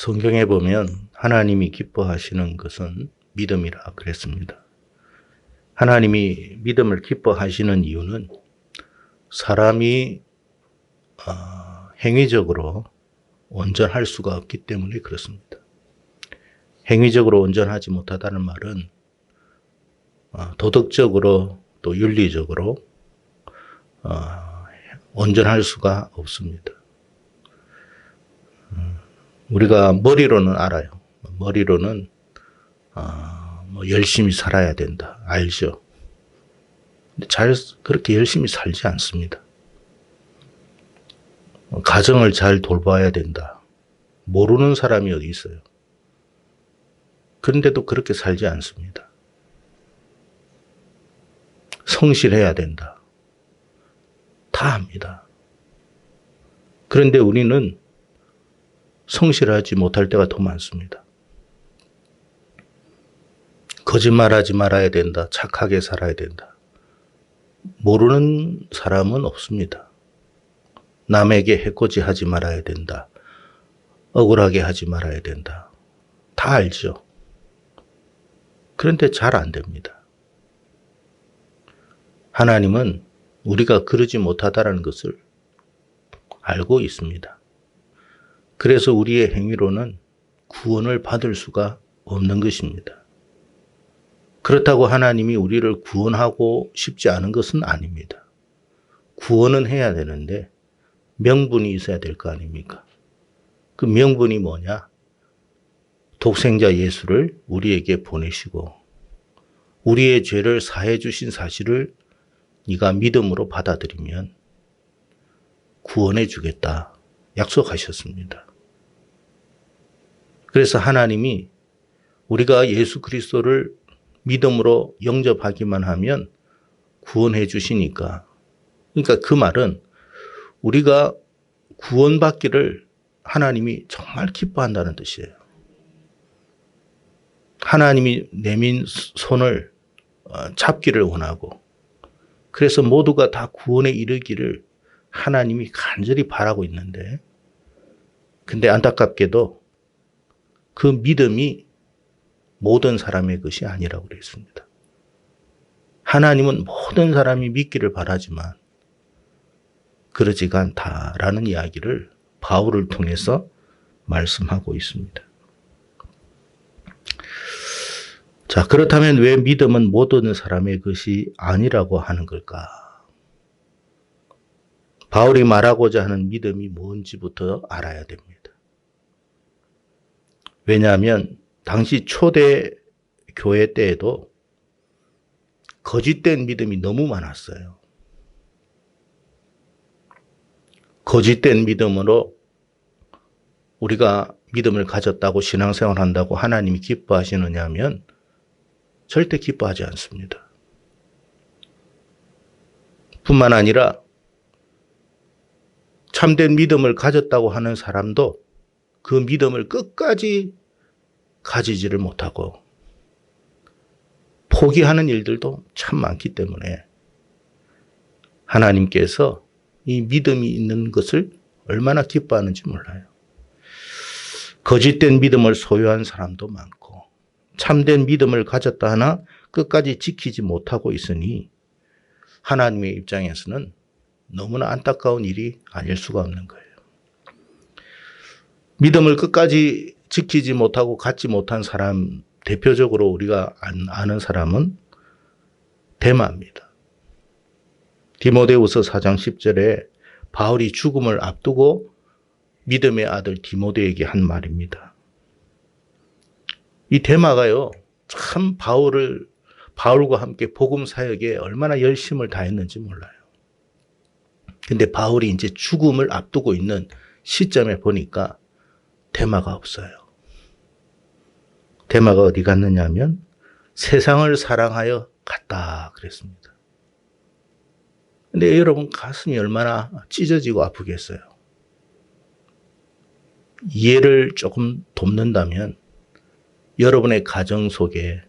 성경에 보면 하나님이 기뻐하시는 것은 믿음이라 그랬습니다. 하나님이 믿음을 기뻐하시는 이유는 사람이 행위적으로 온전할 수가 없기 때문에 그렇습니다. 행위적으로 온전하지 못하다는 말은 도덕적으로 또 윤리적으로 온전할 수가 없습니다. 우리가 머리로는 알아요. 머리로는 열심히 살아야 된다. 알죠. 근데 그렇게 열심히 살지 않습니다. 가정을 잘 돌봐야 된다. 모르는 사람이 어디 있어요. 그런데도 그렇게 살지 않습니다. 성실해야 된다. 다 합니다. 그런데 우리는 성실하지 못할 때가 더 많습니다. 거짓말하지 말아야 된다. 착하게 살아야 된다. 모르는 사람은 없습니다. 남에게 해코지하지 말아야 된다. 억울하게 하지 말아야 된다. 다 알죠. 그런데 잘 안 됩니다. 하나님은 우리가 그러지 못하다는 것을 알고 있습니다. 그래서 우리의 행위로는 구원을 받을 수가 없는 것입니다. 그렇다고 하나님이 우리를 구원하고 싶지 않은 것은 아닙니다. 구원은 해야 되는데 명분이 있어야 될 거 아닙니까? 그 명분이 뭐냐? 독생자 예수를 우리에게 보내시고 우리의 죄를 사해 주신 사실을 네가 믿음으로 받아들이면 구원해 주겠다 약속하셨습니다. 그래서 하나님이 우리가 예수 그리스도를 믿음으로 영접하기만 하면 구원해 주시니까, 그러니까 그 말은 우리가 구원받기를 하나님이 정말 기뻐한다는 뜻이에요. 하나님이 내민 손을 잡기를 원하고, 그래서 모두가 다 구원에 이르기를 하나님이 간절히 바라고 있는데, 근데 안타깝게도 그 믿음이 모든 사람의 것이 아니라고 그랬습니다. 하나님은 모든 사람이 믿기를 바라지만 그러지가 않다라는 이야기를 바울을 통해서 말씀하고 있습니다. 자, 그렇다면 왜 믿음은 모든 사람의 것이 아니라고 하는 걸까? 바울이 말하고자 하는 믿음이 뭔지부터 알아야 됩니다. 왜냐하면 당시 초대 교회 때에도 거짓된 믿음이 너무 많았어요. 거짓된 믿음으로 우리가 믿음을 가졌다고 신앙생활 한다고 하나님이 기뻐하시느냐 하면 절대 기뻐하지 않습니다. 뿐만 아니라 참된 믿음을 가졌다고 하는 사람도 그 믿음을 끝까지 가지지를 못하고 포기하는 일들도 참 많기 때문에 하나님께서 이 믿음이 있는 것을 얼마나 기뻐하는지 몰라요. 거짓된 믿음을 소유한 사람도 많고 참된 믿음을 가졌다 하나 끝까지 지키지 못하고 있으니 하나님의 입장에서는 너무나 안타까운 일이 아닐 수가 없는 거예요. 믿음을 끝까지 지키지 못하고 갖지 못한 사람, 대표적으로 우리가 아는 사람은 데마입니다. 디모데후서 4장 10절에 바울이 죽음을 앞두고 믿음의 아들 디모데에게 한 말입니다. 이 데마가요, 참 바울과 함께 복음 사역에 얼마나 열심을 다했는지 몰라요. 근데 바울이 이제 죽음을 앞두고 있는 시점에 보니까 데마가 없어요. 데마가 어디 갔느냐 하면 세상을 사랑하여 갔다 그랬습니다. 근데 여러분 가슴이 얼마나 찢어지고 아프겠어요. 이해를 조금 돕는다면 여러분의 가정 속에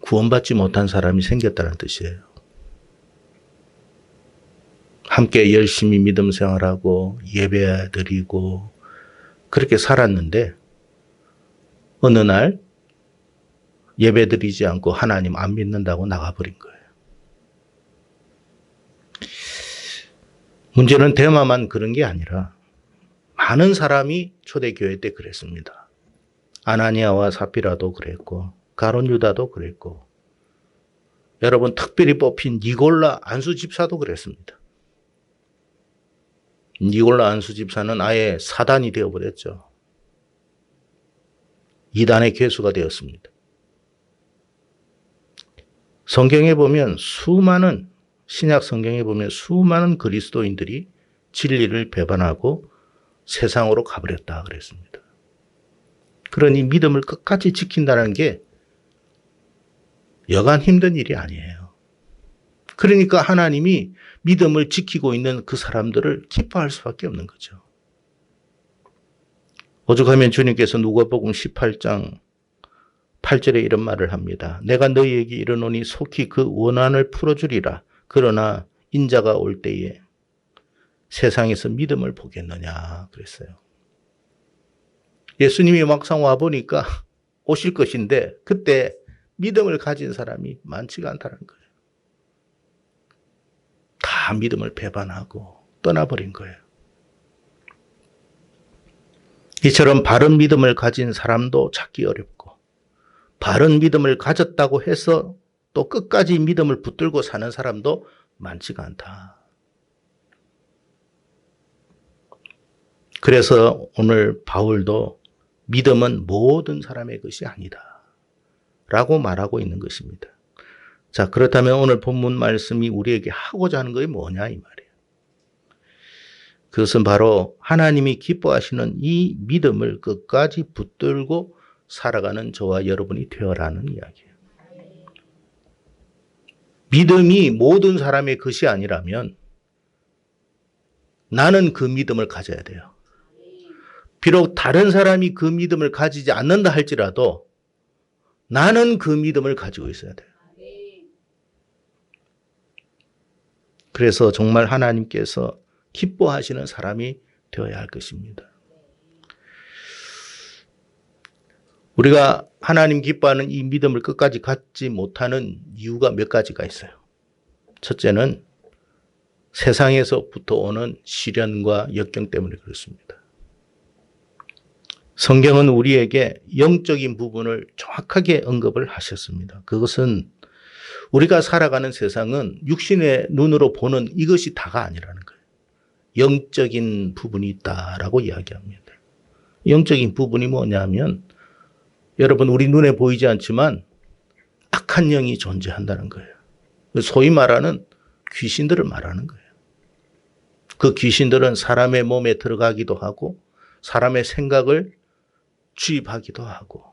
구원받지 못한 사람이 생겼다는 뜻이에요. 함께 열심히 믿음 생활하고 예배 드리고 그렇게 살았는데 어느 날 예배드리지 않고 하나님 안 믿는다고 나가버린 거예요. 문제는 데마만 그런 게 아니라 많은 사람이 초대교회 때 그랬습니다. 아나니아와 사피라도 그랬고 가룟 유다도 그랬고 여러분 특별히 뽑힌 니골라 안수 집사도 그랬습니다. 니골라 안수 집사는 아예 사단이 되어버렸죠. 이단의 괴수가 되었습니다. 성경에 보면 신약 성경에 보면 수많은 그리스도인들이 진리를 배반하고 세상으로 가버렸다 그랬습니다. 그러니 믿음을 끝까지 지킨다는 게 여간 힘든 일이 아니에요. 그러니까 하나님이 믿음을 지키고 있는 그 사람들을 기뻐할 수밖에 없는 거죠. 오죽하면 주님께서 누가복음 18장 8절에 이런 말을 합니다. 내가 너희에게 이르노니 속히 그 원한을 풀어주리라. 그러나 인자가 올 때에 세상에서 믿음을 보겠느냐 그랬어요. 예수님이 막상 와보니까 오실 것인데 그때 믿음을 가진 사람이 많지가 않다는 거예요. 다 믿음을 배반하고 떠나버린 거예요. 이처럼 바른 믿음을 가진 사람도 찾기 어렵고 바른 믿음을 가졌다고 해서 또 끝까지 믿음을 붙들고 사는 사람도 많지가 않다. 그래서 오늘 바울도 믿음은 모든 사람의 것이 아니다 라고 말하고 있는 것입니다. 자, 그렇다면 오늘 본문 말씀이 우리에게 하고자 하는 것이 뭐냐 이 말이에요. 그것은 바로 하나님이 기뻐하시는 이 믿음을 끝까지 붙들고 살아가는 저와 여러분이 되어라는 이야기예요. 믿음이 모든 사람의 것이 아니라면 나는 그 믿음을 가져야 돼요. 비록 다른 사람이 그 믿음을 가지지 않는다 할지라도 나는 그 믿음을 가지고 있어야 돼요. 그래서 정말 하나님께서 기뻐하시는 사람이 되어야 할 것입니다. 우리가 하나님 기뻐하는 이 믿음을 끝까지 갖지 못하는 이유가 몇 가지가 있어요. 첫째는 세상에서부터 오는 시련과 역경 때문에 그렇습니다. 성경은 우리에게 영적인 부분을 정확하게 언급을 하셨습니다. 그것은 우리가 살아가는 세상은 육신의 눈으로 보는 이것이 다가 아니라는 거예요. 영적인 부분이 있다라고 이야기합니다. 영적인 부분이 뭐냐면 여러분 우리 눈에 보이지 않지만 악한 영이 존재한다는 거예요. 소위 말하는 귀신들을 말하는 거예요. 그 귀신들은 사람의 몸에 들어가기도 하고 사람의 생각을 주입하기도 하고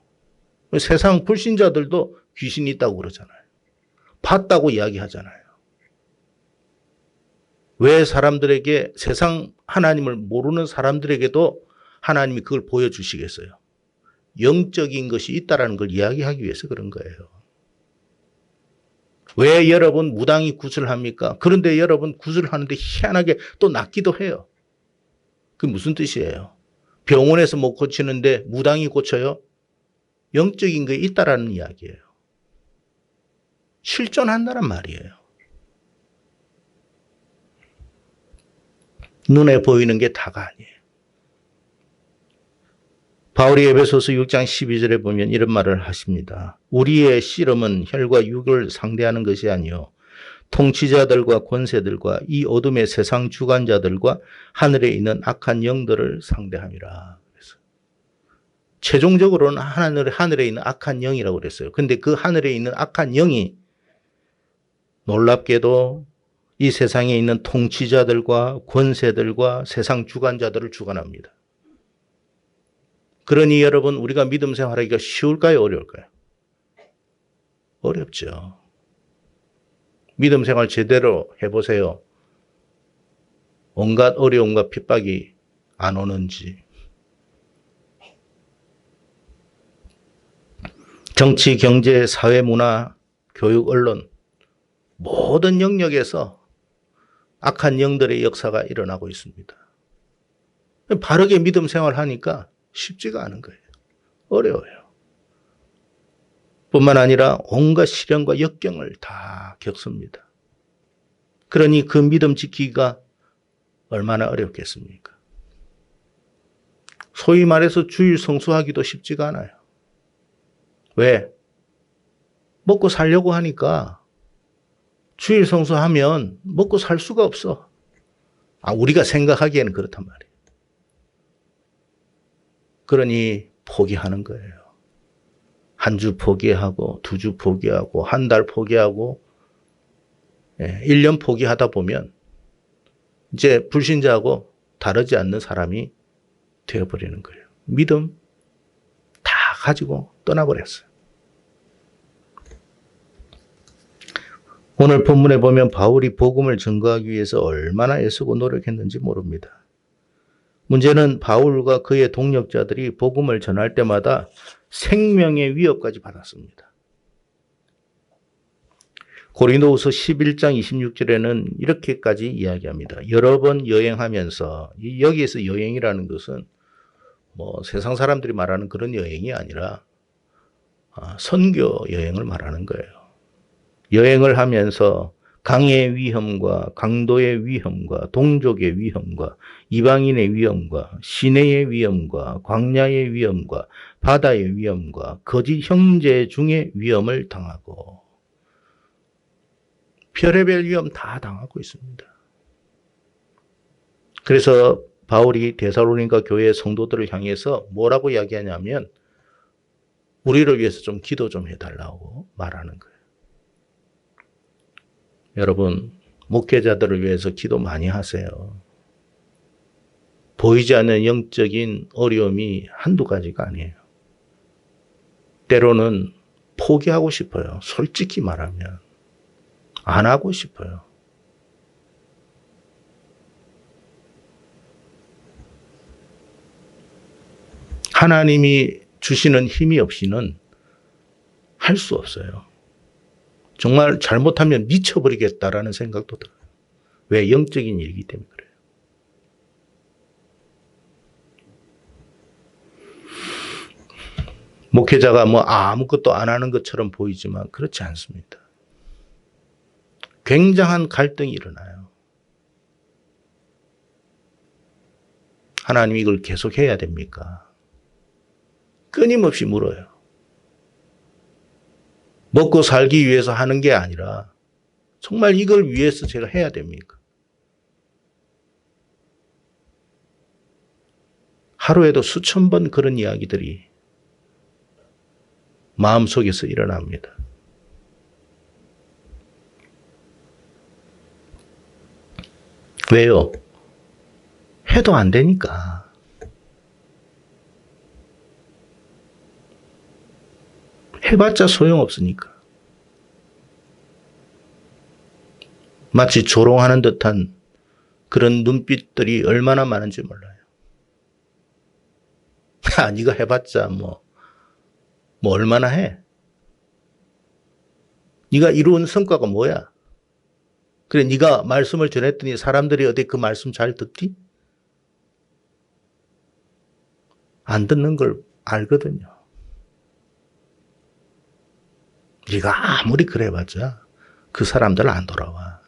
세상 불신자들도 귀신이 있다고 그러잖아요. 봤다고 이야기하잖아요. 왜 사람들에게 세상 하나님을 모르는 사람들에게도 하나님이 그걸 보여주시겠어요? 영적인 것이 있다는 걸 이야기하기 위해서 그런 거예요. 왜 여러분 무당이 구슬합니까? 그런데 여러분 구슬하는데 희한하게 또 낫기도 해요. 그게 무슨 뜻이에요? 병원에서 못 고치는데 무당이 고쳐요? 영적인 게 있다라는 이야기예요. 실존한다는 말이에요. 눈에 보이는 게 다가 아니에요. 바울이 에베소서 6장 12절에 보면 이런 말을 하십니다. 우리의 씨름은 혈과 육을 상대하는 것이 아니요 통치자들과 권세들과 이 어둠의 세상 주관자들과 하늘에 있는 악한 영들을 상대함이라. 그래서 최종적으로는 하늘에 있는 악한 영이라고 그랬어요. 근데 그 하늘에 있는 악한 영이 놀랍게도 이 세상에 있는 통치자들과 권세들과 세상 주관자들을 주관합니다. 그러니 여러분 우리가 믿음 생활하기가 쉬울까요? 어려울까요? 어렵죠. 믿음 생활 제대로 해보세요. 온갖 어려움과 핍박이 안 오는지. 정치, 경제, 사회, 문화, 교육, 언론 모든 영역에서 악한 영들의 역사가 일어나고 있습니다. 바르게 믿음 생활하니까 쉽지가 않은 거예요. 어려워요. 뿐만 아니라 온갖 시련과 역경을 다 겪습니다. 그러니 그 믿음 지키기가 얼마나 어렵겠습니까? 소위 말해서 주일 성수하기도 쉽지가 않아요. 왜? 먹고 살려고 하니까 주일 성수하면 먹고 살 수가 없어. 우리가 생각하기에는 그렇단 말이에요. 그러니 포기하는 거예요. 한 주 포기하고, 2주 포기하고, 한 달 포기하고, 1년 포기하다 보면 이제 불신자하고 다르지 않는 사람이 되어버리는 거예요. 믿음 다 가지고 떠나버렸어요. 오늘 본문에 보면 바울이 복음을 증거하기 위해서 얼마나 애쓰고 노력했는지 모릅니다. 문제는 바울과 그의 동력자들이 복음을 전할 때마다 생명의 위협까지 받았습니다. 고린도후서 11장 26절에는 이렇게까지 이야기합니다. 여러 번 여행하면서, 여기에서 여행이라는 것은 세상 사람들이 말하는 그런 여행이 아니라 선교 여행을 말하는 거예요. 여행을 하면서 강의 위험과 강도의 위험과 동족의 위험과 이방인의 위험과 시내의 위험과 광야의 위험과 바다의 위험과 거짓 형제 중의 위험을 당하고 별의별 위험 다 당하고 있습니다. 그래서 바울이 데살로니가 교회 성도들을 향해서 뭐라고 이야기하냐면 우리를 위해서 좀 기도 좀 해달라고 말하는 거예요. 여러분, 목회자들을 위해서 기도 많이 하세요. 보이지 않는 영적인 어려움이 한두 가지가 아니에요. 때로는 포기하고 싶어요. 솔직히 말하면. 안 하고 싶어요. 하나님이 주시는 힘이 없이는 할 수 없어요. 정말 잘못하면 미쳐버리겠다라는 생각도 들어요. 왜? 영적인 일이기 때문에 그래요. 목회자가 아무것도 안 하는 것처럼 보이지만 그렇지 않습니다. 굉장한 갈등이 일어나요. 하나님 이걸 계속 해야 됩니까? 끊임없이 물어요. 먹고 살기 위해서 하는 게 아니라 정말 이걸 위해서 제가 해야 됩니까? 하루에도 수천 번 그런 이야기들이 마음속에서 일어납니다. 왜요? 해도 안 되니까. 해봤자 소용없으니까. 마치 조롱하는 듯한 그런 눈빛들이 얼마나 많은지 몰라요. 네가 해봤자 얼마나 해? 네가 이룬 성과가 뭐야? 그래, 네가 말씀을 전했더니 사람들이 어디 그 말씀 잘 듣지? 안 듣는 걸 알거든요. 네가 아무리 그래봤자 그 사람들 안 돌아와.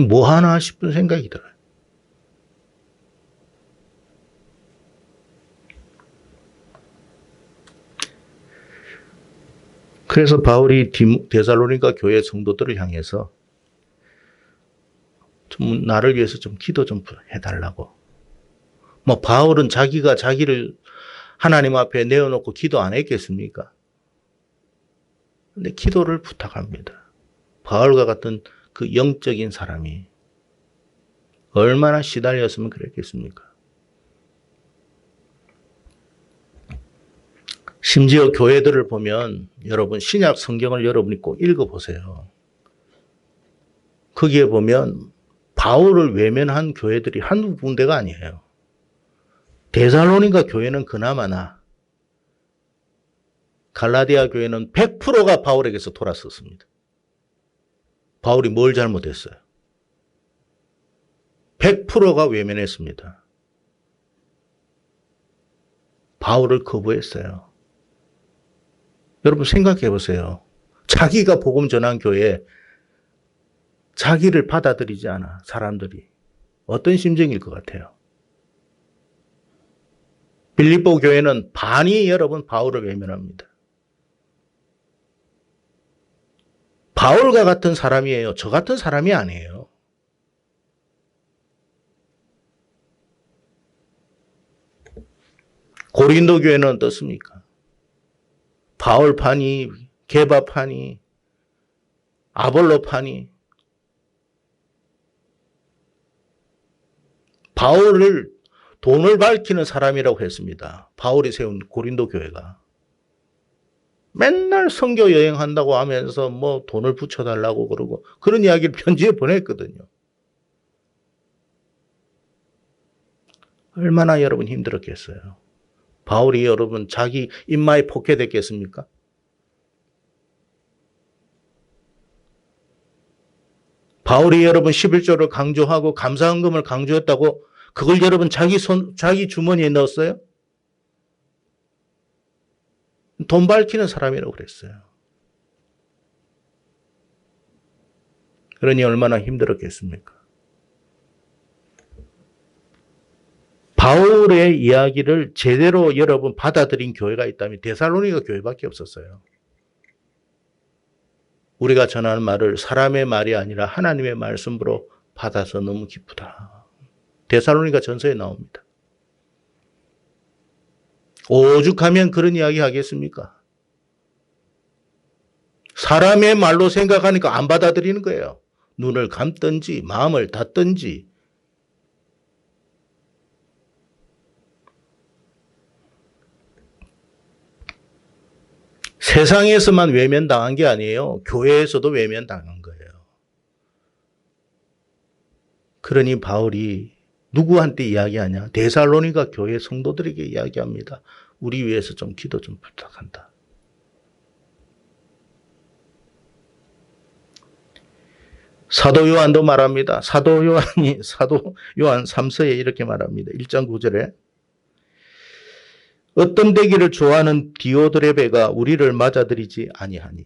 뭐 하나 싶은 생각이 들어요. 그래서 바울이 데살로니가 교회 성도들을 향해서 좀 나를 위해서 좀 기도 좀 해달라고. 바울은 자기가 자기를 하나님 앞에 내어놓고 기도 안 했겠습니까? 근데 기도를 부탁합니다. 바울과 같은 그 영적인 사람이 얼마나 시달렸으면 그랬겠습니까? 심지어 교회들을 보면 여러분 신약 성경을 여러분이 꼭 읽어보세요. 거기에 보면 바울을 외면한 교회들이 한두 군데가 아니에요. 데살로니가 교회는 그나마나 갈라디아 교회는 100%가 바울에게서 돌아섰습니다. 바울이 뭘 잘못했어요? 100%가 외면했습니다. 바울을 거부했어요. 여러분 생각해 보세요. 자기가 복음 전한 교회에 자기를 받아들이지 않아 사람들이 어떤 심정일 것 같아요? 빌립보 교회는 반이 여러분 바울을 외면합니다. 바울과 같은 사람이에요. 저 같은 사람이 아니에요. 고린도 교회는 어떻습니까? 바울파니, 게바파니, 아볼로파니. 바울을 돈을 밝히는 사람이라고 했습니다. 바울이 세운 고린도 교회가. 맨날 선교 여행한다고 하면서 뭐 돈을 붙여달라고 그러고 그런 이야기를 편지에 보냈거든요. 얼마나 여러분 힘들었겠어요. 바울이 여러분 자기 인마에 폭행됐겠습니까? 바울이 여러분 11조를 강조하고 감사헌금을 강조했다고 그걸 여러분 자기 주머니에 넣었어요? 돈 밝히는 사람이라고 그랬어요. 그러니 얼마나 힘들었겠습니까? 바울의 이야기를 제대로 여러분 받아들인 교회가 있다면 데살로니가 교회밖에 없었어요. 우리가 전하는 말을 사람의 말이 아니라 하나님의 말씀으로 받아서 너무 기쁘다. 데살로니가 전서에 나옵니다. 오죽하면 그런 이야기 하겠습니까? 사람의 말로 생각하니까 안 받아들이는 거예요. 눈을 감든지 마음을 닫든지. 세상에서만 외면당한 게 아니에요. 교회에서도 외면당한 거예요. 그러니 바울이 누구한테 이야기하냐? 데살로니가 교회 성도들에게 이야기합니다. 우리 위해서 좀 기도 좀 부탁한다. 사도 요한도 말합니다. 사도 요한 3서에 이렇게 말합니다. 1장 9절에 어떤 되기를 좋아하는 디오드레베가 우리를 맞아들이지 아니하니.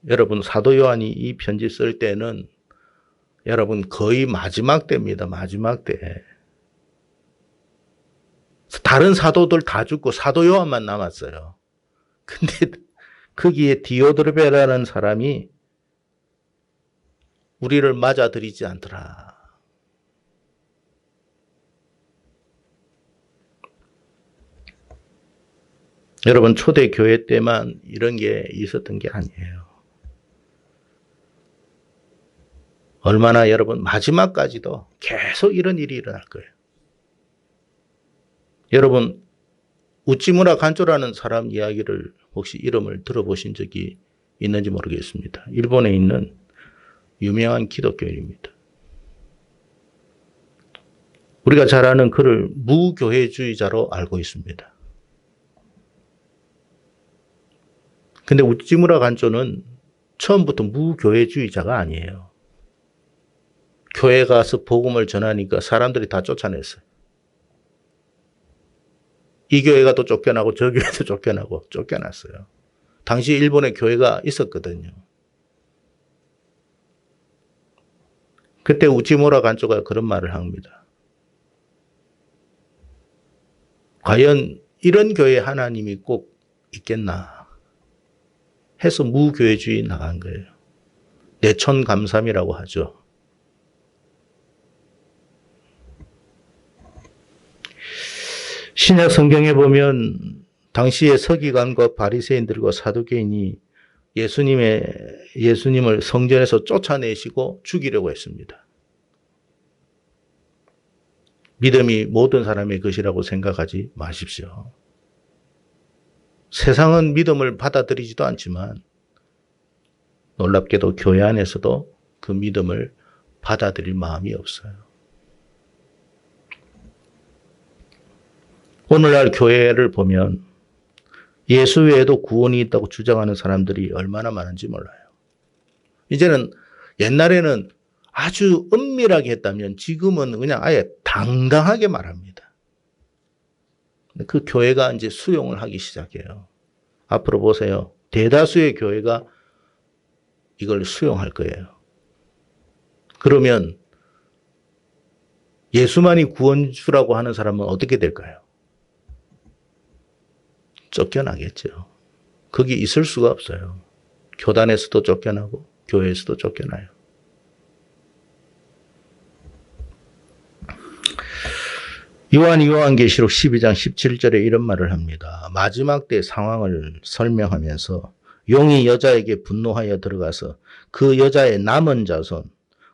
여러분 사도 요한이 이 편지 쓸 때는 여러분 거의 마지막 때입니다. 마지막 때. 다른 사도들 다 죽고 사도 요한만 남았어요. 근데 거기에 디오드레베라는 사람이 우리를 맞아들이지 않더라. 여러분 초대 교회 때만 이런 게 있었던 게 아니에요. 얼마나 여러분 마지막까지도 계속 이런 일이 일어날 거예요. 여러분 우찌무라 간조라는 사람 이야기를 혹시 이름을 들어보신 적이 있는지 모르겠습니다. 일본에 있는 유명한 기독교인입니다. 우리가 잘 아는 그를 무교회주의자로 알고 있습니다. 근데 우찌무라 간조는 처음부터 무교회주의자가 아니에요. 교회 가서 복음을 전하니까 사람들이 다 쫓아냈어요. 이 교회가 또 쫓겨나고 저 교회도 쫓겨나고 쫓겨났어요. 당시 일본에 교회가 있었거든요. 그때 우찌무라 간조가 그런 말을 합니다. 과연 이런 교회 하나님이 꼭 있겠나 해서 무교회주의 나간 거예요. 내천감삼이라고 하죠. 신약 성경에 보면 당시의 서기관과 바리새인들과 사두개인이 예수님을 성전에서 쫓아내시고 죽이려고 했습니다. 믿음이 모든 사람의 것이라고 생각하지 마십시오. 세상은 믿음을 받아들이지도 않지만 놀랍게도 교회 안에서도 그 믿음을 받아들일 마음이 없어요. 오늘날 교회를 보면 예수 외에도 구원이 있다고 주장하는 사람들이 얼마나 많은지 몰라요. 이제는 옛날에는 아주 은밀하게 했다면 지금은 그냥 아예 당당하게 말합니다. 그 교회가 이제 수용을 하기 시작해요. 앞으로 보세요. 대다수의 교회가 이걸 수용할 거예요. 그러면 예수만이 구원주라고 하는 사람은 어떻게 될까요? 쫓겨나겠죠. 거기 있을 수가 없어요. 교단에서도 쫓겨나고 교회에서도 쫓겨나요. 요한계시록 12장 17절에 이런 말을 합니다. 마지막 때 상황을 설명하면서 용이 여자에게 분노하여 들어가서 그 여자의 남은 자손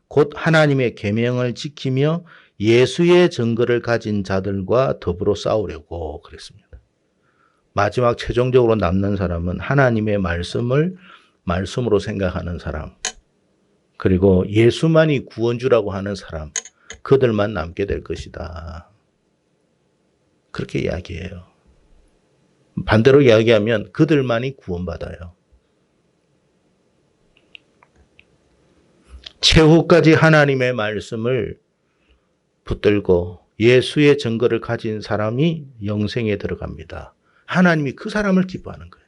곧 하나님의 계명을 지키며 예수의 증거를 가진 자들과 더불어 싸우려고 그랬습니다. 마지막 최종적으로 남는 사람은 하나님의 말씀으로 생각하는 사람, 그리고 예수만이 구원주라고 하는 사람, 그들만 남게 될 것이다. 그렇게 이야기해요. 반대로 이야기하면 그들만이 구원받아요. 최후까지 하나님의 말씀을 붙들고 예수의 증거를 가진 사람이 영생에 들어갑니다. 하나님이 그 사람을 기뻐하는 거예요.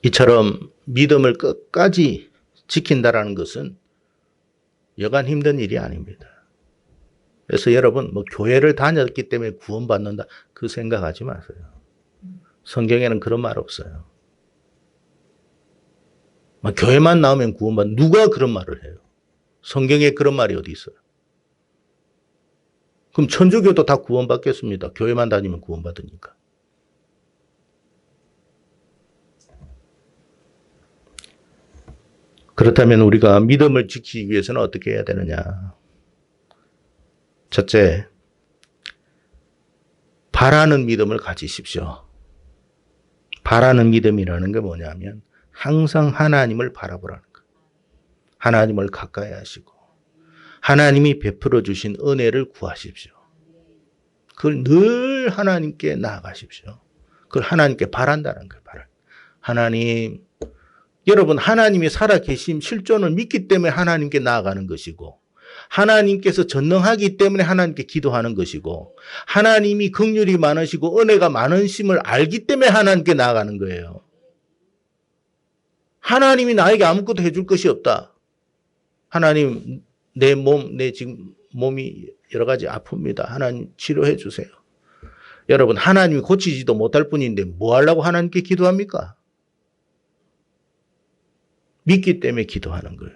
이처럼 믿음을 끝까지 지킨다라는 것은 여간 힘든 일이 아닙니다. 그래서 여러분 교회를 다녔기 때문에 구원받는다 그 생각하지 마세요. 성경에는 그런 말 없어요. 교회만 나오면 구원받는 누가 그런 말을 해요? 성경에 그런 말이 어디 있어요? 그럼 천주교도 다 구원받겠습니다. 교회만 다니면 구원받으니까. 그렇다면 우리가 믿음을 지키기 위해서는 어떻게 해야 되느냐? 첫째, 바라는 믿음을 가지십시오. 바라는 믿음이라는 게 뭐냐면 항상 하나님을 바라보라는 거예요. 하나님을 가까이 하시고 하나님이 베풀어 주신 은혜를 구하십시오. 그걸 늘 하나님께 나아가십시오. 그걸 하나님께 바란다는 거예요. 하나님, 여러분 하나님이 살아계심 실존을 믿기 때문에 하나님께 나아가는 것이고 하나님께서 전능하기 때문에 하나님께 기도하는 것이고 하나님이 긍휼이 많으시고 은혜가 많으심을 알기 때문에 하나님께 나아가는 거예요. 하나님이 나에게 아무것도 해줄 것이 없다. 하나님 내 지금 몸이 여러 가지 아픕니다. 하나님 치료해 주세요. 여러분 하나님이 고치지도 못할 뿐인데 뭐 하려고 하나님께 기도합니까? 믿기 때문에 기도하는 거예요.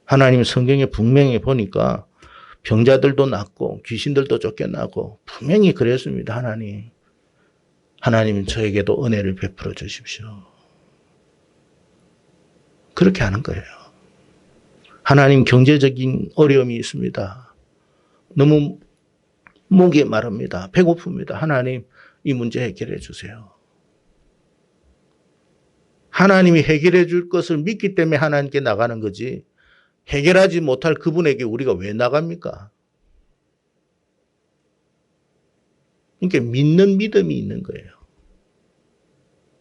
하나님 성경에 분명히 보니까 병자들도 낫고 귀신들도 쫓겨나고 분명히 그랬습니다. 하나님은 저에게도 은혜를 베풀어 주십시오. 그렇게 하는 거예요. 하나님 경제적인 어려움이 있습니다. 너무 목이 마릅니다. 배고픕니다. 하나님 이 문제 해결해 주세요. 하나님이 해결해 줄 것을 믿기 때문에 하나님께 나가는 거지 해결하지 못할 그분에게 우리가 왜 나갑니까? 그러니까 믿는 믿음이 있는 거예요.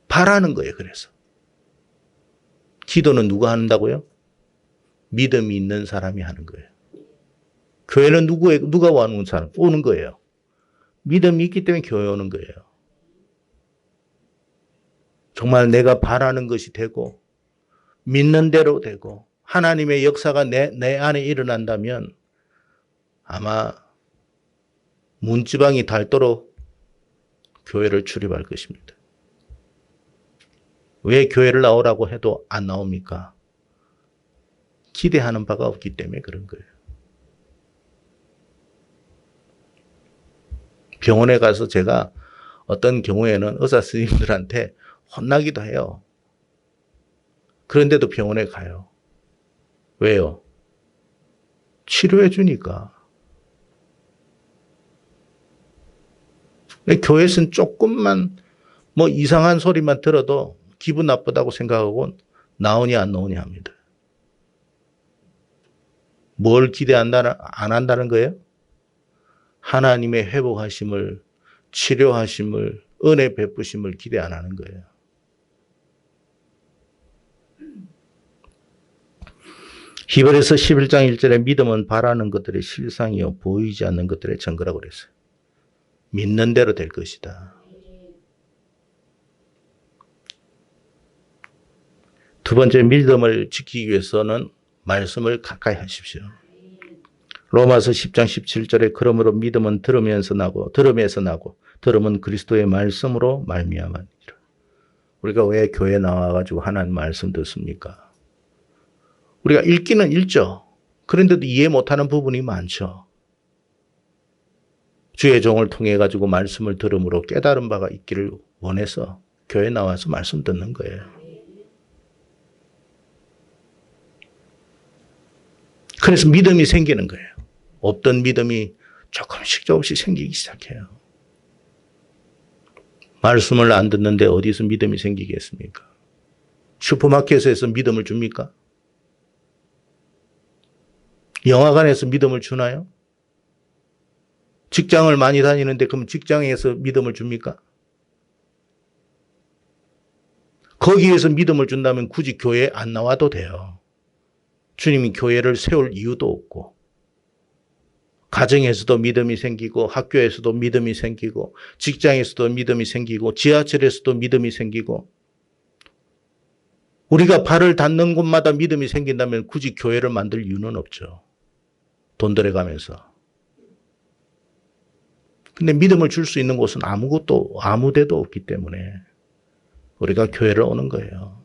바라는 거예요. 그래서 기도는 누가 한다고요? 믿음이 있는 사람이 하는 거예요. 교회는 누가 오는 사람? 오는 거예요. 믿음이 있기 때문에 교회 오는 거예요. 정말 내가 바라는 것이 되고 믿는 대로 되고 하나님의 역사가 내 안에 일어난다면 아마 문지방이 닳도록 교회를 출입할 것입니다. 왜 교회를 나오라고 해도 안 나옵니까? 기대하는 바가 없기 때문에 그런 거예요. 병원에 가서 제가 어떤 경우에는 의사 선생님들한테 혼나기도 해요. 그런데도 병원에 가요. 왜요? 치료해 주니까. 교회에서는 조금만 이상한 소리만 들어도 기분 나쁘다고 생각하고 나오니 안 나오니 합니다. 뭘 안 한다는 거예요? 하나님의 회복하심을, 치료하심을, 은혜 베푸심을 기대 안 하는 거예요. 히브리서 11장 1절에 믿음은 바라는 것들의 실상이요 보이지 않는 것들의 증거라고 그랬어요. 믿는 대로 될 것이다. 두 번째, 믿음을 지키기 위해서는 말씀을 가까이 하십시오. 로마서 10장 17절에 그러므로 믿음은 들으면서 나고 들음은 그리스도의 말씀으로 말미암으니라. 우리가 왜 교회 나와가지고 하나님 말씀 듣습니까? 우리가 읽기는 읽죠. 그런데도 이해 못하는 부분이 많죠. 주의 종을 통해 가지고 말씀을 들음으로 깨달은 바가 있기를 원해서 교회 나와서 말씀 듣는 거예요. 그래서 믿음이 생기는 거예요. 없던 믿음이 조금씩 생기기 시작해요. 말씀을 안 듣는데 어디서 믿음이 생기겠습니까? 슈퍼마켓에서 믿음을 줍니까? 영화관에서 믿음을 주나요? 직장을 많이 다니는데 그럼 직장에서 믿음을 줍니까? 거기에서 믿음을 준다면 굳이 교회에 안 나와도 돼요. 주님이 교회를 세울 이유도 없고, 가정에서도 믿음이 생기고, 학교에서도 믿음이 생기고, 직장에서도 믿음이 생기고, 지하철에서도 믿음이 생기고, 우리가 발을 닿는 곳마다 믿음이 생긴다면 굳이 교회를 만들 이유는 없죠. 돈 들여가면서. 근데 믿음을 줄 수 있는 곳은 아무 데도 없기 때문에 우리가 교회를 오는 거예요.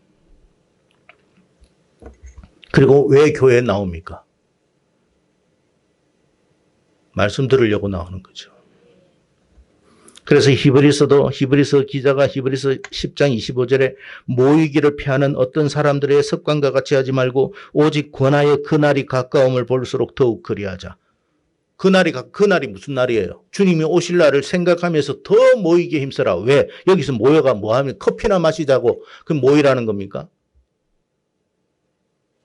그리고 왜 교회에 나옵니까? 말씀 들으려고 나오는 거죠. 그래서 히브리서 기자가 히브리서 10장 25절에 모이기를 피하는 어떤 사람들의 습관과 같이 하지 말고 오직 권하여 그날이 가까움을 볼수록 더욱 그리하자. 그날이 무슨 날이에요? 주님이 오실 날을 생각하면서 더 모이기에 힘써라. 왜? 여기서 모여가 뭐하면 커피나 마시자고 그럼 모이라는 겁니까?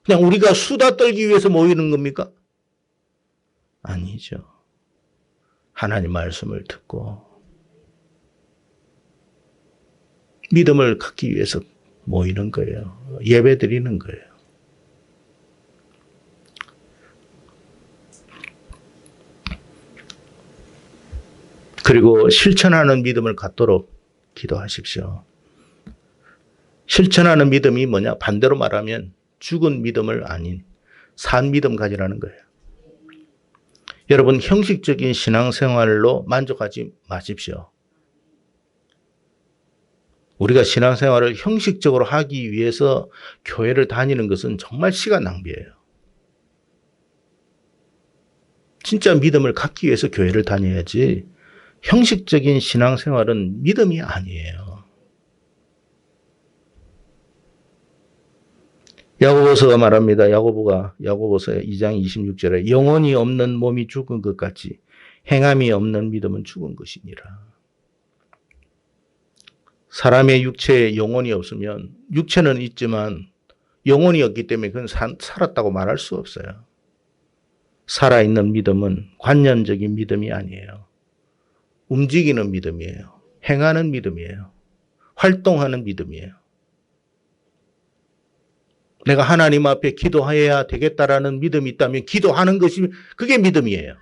그냥 우리가 수다 떨기 위해서 모이는 겁니까? 아니죠. 하나님 말씀을 듣고 믿음을 갖기 위해서 모이는 거예요. 예배 드리는 거예요. 그리고 실천하는 믿음을 갖도록 기도하십시오. 실천하는 믿음이 뭐냐? 반대로 말하면 죽은 믿음을 아닌 산 믿음 가지라는 거예요. 여러분, 형식적인 신앙생활로 만족하지 마십시오. 우리가 신앙생활을 형식적으로 하기 위해서 교회를 다니는 것은 정말 시간 낭비예요. 진짜 믿음을 갖기 위해서 교회를 다녀야지 형식적인 신앙생활은 믿음이 아니에요. 야고보서가 말합니다. 야고보서 2장 26절에 영혼이 없는 몸이 죽은 것 같이 행함이 없는 믿음은 죽은 것이니라. 사람의 육체에 영혼이 없으면 육체는 있지만 영혼이 없기 때문에 그건 살았다고 말할 수 없어요. 살아있는 믿음은 관념적인 믿음이 아니에요. 움직이는 믿음이에요. 행하는 믿음이에요. 활동하는 믿음이에요. 내가 하나님 앞에 기도해야 되겠다라는 믿음이 있다면 기도하는 것이 그게 믿음이에요.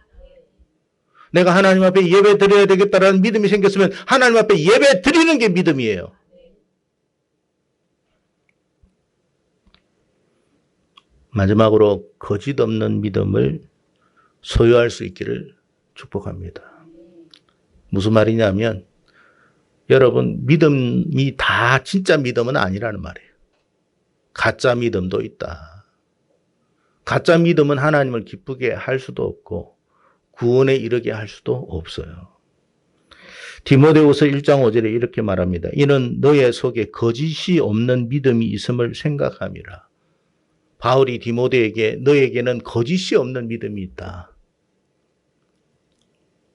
내가 하나님 앞에 예배 드려야 되겠다라는 믿음이 생겼으면 하나님 앞에 예배 드리는 게 믿음이에요. 마지막으로 거짓 없는 믿음을 소유할 수 있기를 축복합니다. 무슨 말이냐면 여러분, 믿음이 다 진짜 믿음은 아니라는 말이에요. 가짜 믿음도 있다. 가짜 믿음은 하나님을 기쁘게 할 수도 없고 구원에 이르게 할 수도 없어요. 디모데후서 1장 5절에 이렇게 말합니다. 이는 너의 속에 거짓이 없는 믿음이 있음을 생각함이라. 바울이 디모데에게 너에게는 거짓이 없는 믿음이 있다.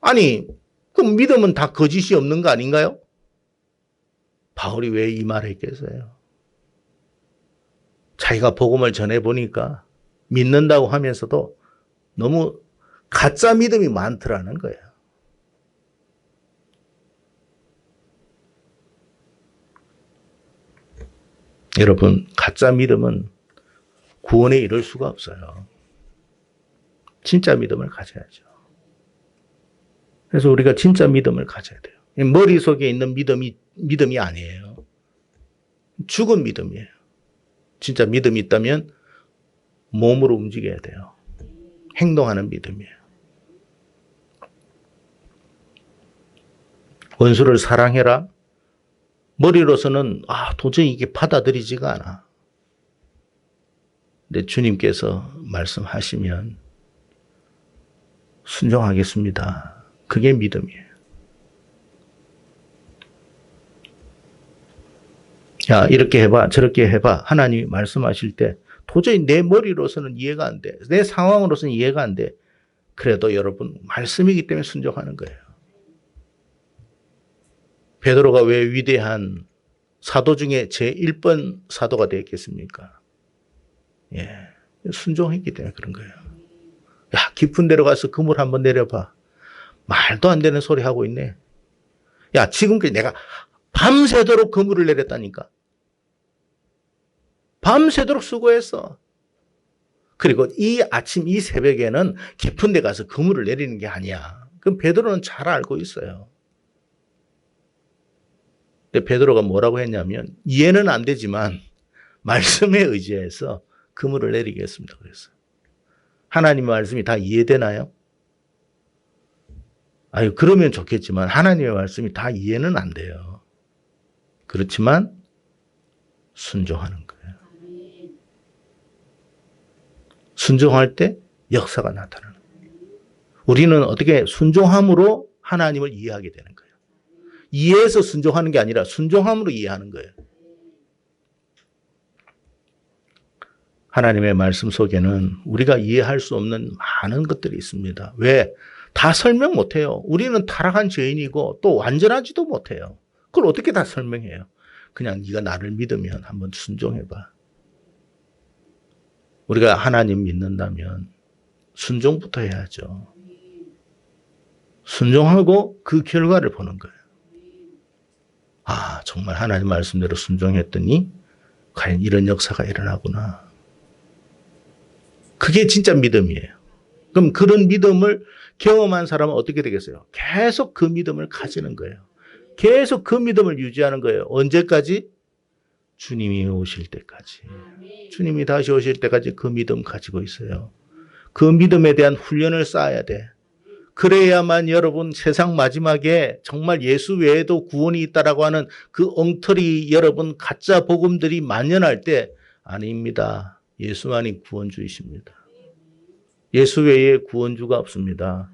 아니, 그럼 믿음은 다 거짓이 없는 거 아닌가요? 바울이 왜 이 말을 했겠어요? 자기가 복음을 전해보니까 믿는다고 하면서도 너무 가짜 믿음이 많더라는 거예요. 여러분, 가짜 믿음은 구원에 이를 수가 없어요. 진짜 믿음을 가져야죠. 그래서 우리가 진짜 믿음을 가져야 돼요. 머릿속에 있는 믿음이 아니에요. 죽은 믿음이에요. 진짜 믿음이 있다면 몸으로 움직여야 돼요. 행동하는 믿음이에요. 원수를 사랑해라. 머리로서는 도저히 이게 받아들이지가 않아. 근데 주님께서 말씀하시면 순종하겠습니다. 그게 믿음이에요. 야, 이렇게 해봐, 저렇게 해봐. 하나님이 말씀하실 때 도저히 내 머리로서는 이해가 안 돼. 내 상황으로서는 이해가 안 돼. 그래도 여러분, 말씀이기 때문에 순종하는 거예요. 베드로가 왜 위대한 사도 중에 제1번 사도가 되었겠습니까? 예, 순종했기 때문에 그런 거예요. 야, 깊은 데로 가서 그물 한번 내려봐. 말도 안 되는 소리 하고 있네. 야, 지금까지 내가 밤새도록 그물을 내렸다니까. 밤새도록 수고했어. 그리고 이 아침, 이 새벽에는 깊은 데 가서 그물을 내리는 게 아니야. 그럼 베드로는 잘 알고 있어요. 근데 베드로가 뭐라고 했냐면, 이해는 안 되지만 말씀에 의지해서 그물을 내리겠습니다. 그랬어요. 하나님의 말씀이 다 이해되나요? 아유, 그러면 좋겠지만 하나님의 말씀이 다 이해는 안 돼요. 그렇지만 순종하는 거예요. 순종할 때 역사가 나타나는 거예요. 우리는 어떻게 순종함으로 하나님을 이해하게 되는 거예요. 이해해서 순종하는 게 아니라 순종함으로 이해하는 거예요. 하나님의 말씀 속에는 우리가 이해할 수 없는 많은 것들이 있습니다. 왜? 다 설명 못해요. 우리는 타락한 죄인이고 또 완전하지도 못해요. 그걸 어떻게 다 설명해요? 그냥 네가 나를 믿으면 한번 순종해봐. 우리가 하나님 믿는다면 순종부터 해야죠. 순종하고 그 결과를 보는 거예요. 정말 하나님 말씀대로 순종했더니 과연 이런 역사가 일어나구나. 그게 진짜 믿음이에요. 그럼 그런 믿음을 경험한 사람은 어떻게 되겠어요? 계속 그 믿음을 가지는 거예요. 계속 그 믿음을 유지하는 거예요. 언제까지? 주님이 오실 때까지. 주님이 다시 오실 때까지 그 믿음 가지고 있어요. 그 믿음에 대한 훈련을 쌓아야 돼. 그래야만 여러분 세상 마지막에 정말 예수 외에도 구원이 있다라고 하는 그 엉터리 여러분 가짜 복음들이 만연할 때 아닙니다. 예수만이 구원주이십니다. 예수 외에 구원주가 없습니다.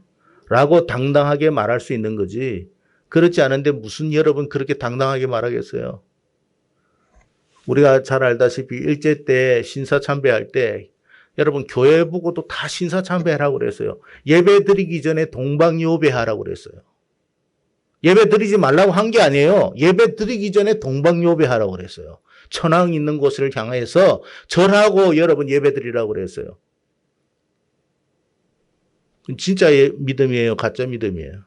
라고 당당하게 말할 수 있는 거지. 그렇지 않은데 무슨 여러분 그렇게 당당하게 말하겠어요? 우리가 잘 알다시피 일제 때 신사참배할 때 여러분 교회 보고도 다 신사참배하라고 그랬어요. 예배 드리기 전에 동방요배하라고 그랬어요. 예배 드리지 말라고 한 게 아니에요. 예배 드리기 전에 동방요배하라고 그랬어요. 천왕 있는 곳을 향해서 절하고 여러분 예배 드리라고 그랬어요. 진짜 믿음이에요? 가짜 믿음이에요?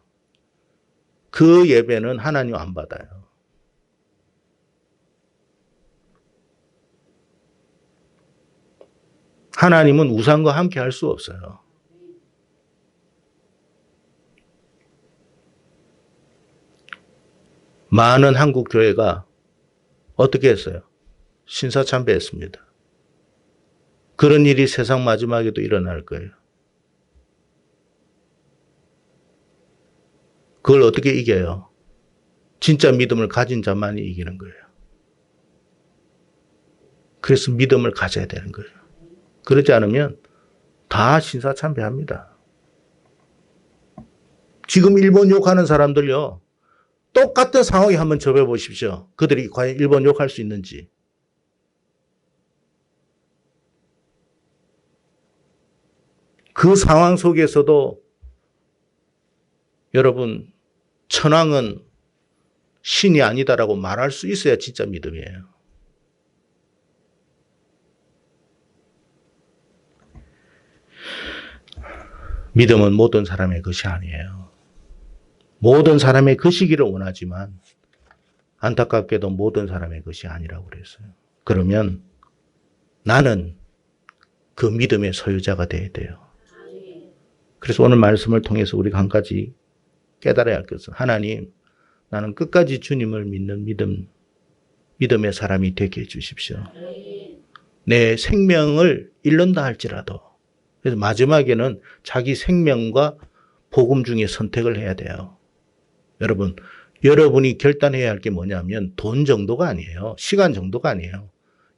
그 예배는 하나님 안 받아요. 하나님은 우상과 함께 할 수 없어요. 많은 한국 교회가 어떻게 했어요? 신사참배했습니다. 그런 일이 세상 마지막에도 일어날 거예요. 그걸 어떻게 이겨요? 진짜 믿음을 가진 자만이 이기는 거예요. 그래서 믿음을 가져야 되는 거예요. 그렇지 않으면 다 신사참배합니다. 지금 일본 욕하는 사람들요. 똑같은 상황에 한번 접해 보십시오. 그들이 과연 일본 욕할 수 있는지. 그 상황 속에서도 여러분 천황은 신이 아니다라고 말할 수 있어야 진짜 믿음이에요. 믿음은 모든 사람의 것이 아니에요. 모든 사람의 것이기를 원하지만 안타깝게도 모든 사람의 것이 아니라고 그랬어요. 그러면 나는 그 믿음의 소유자가 돼야 돼요. 그래서 오늘 말씀을 통해서 우리가 한 가지 깨달아야 할 것은 하나님, 나는 끝까지 주님을 믿는 믿음의 사람이 되게 해주십시오. 내 생명을 잃는다 할지라도. 그래서 마지막에는 자기 생명과 복음 중에 선택을 해야 돼요. 여러분, 여러분이 결단해야 할 게 뭐냐면 돈 정도가 아니에요. 시간 정도가 아니에요.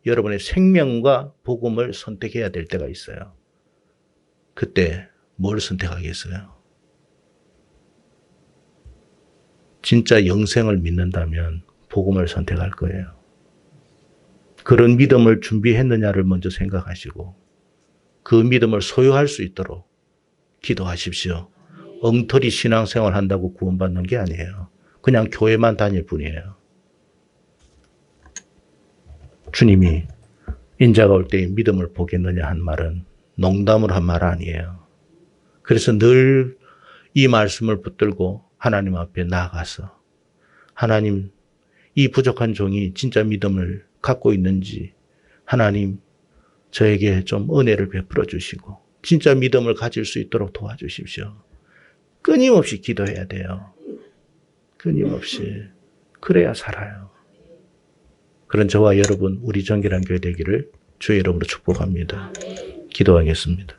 여러분의 생명과 복음을 선택해야 될 때가 있어요. 그때 뭘 선택하겠어요? 진짜 영생을 믿는다면 복음을 선택할 거예요. 그런 믿음을 준비했느냐를 먼저 생각하시고 그 믿음을 소유할 수 있도록 기도하십시오. 엉터리 신앙생활 한다고 구원받는 게 아니에요. 그냥 교회만 다닐 뿐이에요. 주님이 인자가 올 때에 믿음을 보겠느냐 한 말은 농담으로 한 말 아니에요. 그래서 늘 이 말씀을 붙들고 하나님 앞에 나아가서 하나님, 이 부족한 종이 진짜 믿음을 갖고 있는지 하나님 저에게 좀 은혜를 베풀어 주시고 진짜 믿음을 가질 수 있도록 도와주십시오. 끊임없이 기도해야 돼요. 끊임없이. 그래야 살아요. 그런 저와 여러분, 우리 정결한 교회 되기를 주의 이름으로 축복합니다. 기도하겠습니다.